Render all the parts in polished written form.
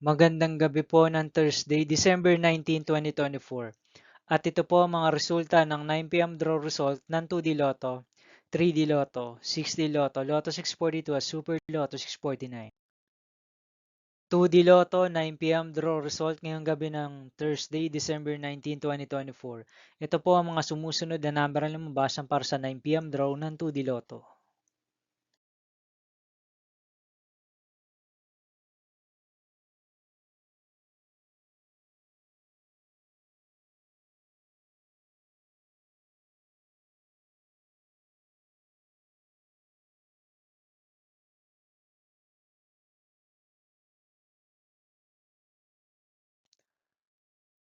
Magandang gabi po ng Thursday, December 19, 2024. At ito po ang mga resulta ng 9 p.m. draw result ng 2D Lotto, 3D Lotto, 6D Lotto, Lotto 642 at Super Lotto 649. 2D Lotto 9 p.m. draw result ngayong gabi ng Thursday, December 19, 2024. Ito po ang mga sumusunod na number na lumabasan para sa 9 p.m. draw ng 2D Lotto.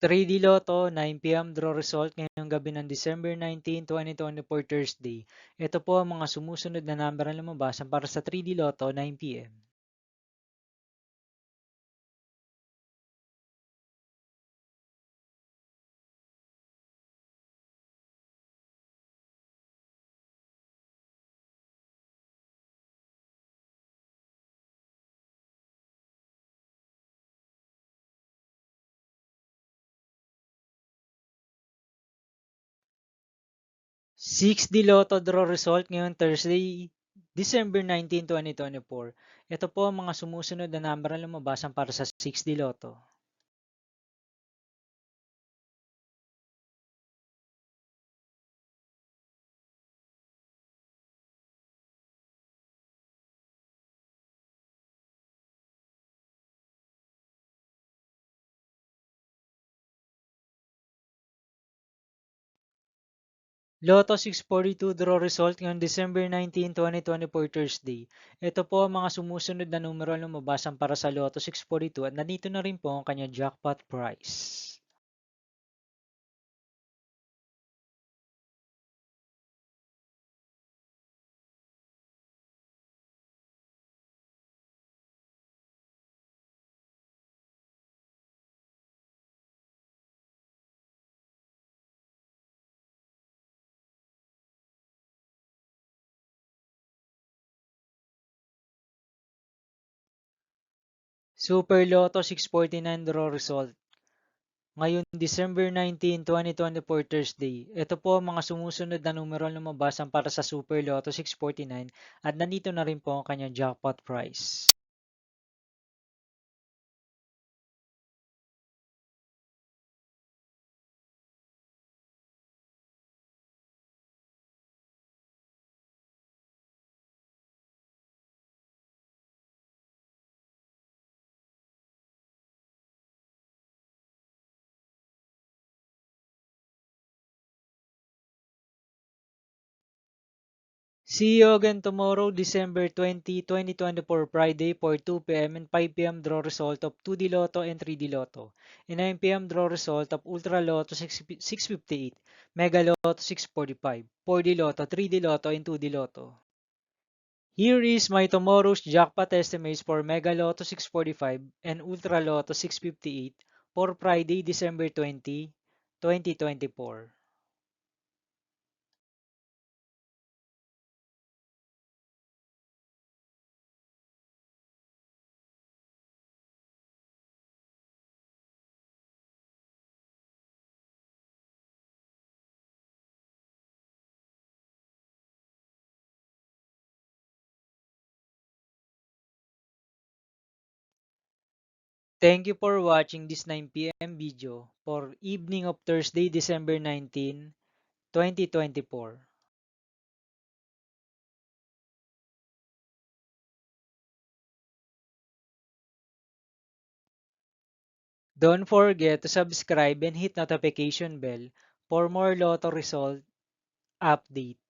3D Lotto 9 p.m. draw result ngayong gabi ng December 19, 2024 Thursday. Ito po ang mga sumusunod na number na lumabasan para sa 3D Lotto 9 p.m. 6D Lotto draw result ngayong Thursday, December 19, 2024. Ito po ang mga sumusunod na number na lumabasan para sa 6D Lotto. 'Lotto 642 draw result ngayong December 19, 2024 Thursday. Ito po ang mga sumusunod na numero na lumabasan para sa Lotto 642 at nandito na rin po ang kanyang jackpot price. Super Lotto 649 draw result. Ngayon, December 19, 2024 Thursday. Ito po ang mga sumusunod na numero na lumabasan para sa Super Lotto 649 at nandito na rin po ang kanyang jackpot price. See you again tomorrow, December 20, 2024, Friday for 2 p.m. and 5 p.m. draw result of 2D Lotto and 3D Lotto. And 9 p.m. draw result of Ultra Lotto 658, Mega Lotto 645, 4D Lotto, 3D Lotto, and 2D Lotto. Here is my tomorrow's jackpot estimates for Mega Lotto 645 and Ultra Lotto 658 for Friday, December 20, 2024. Thank you for watching this 9 p.m. video for evening of Thursday, December 19, 2024. Don't forget to subscribe and hit notification bell for more Lotto result update.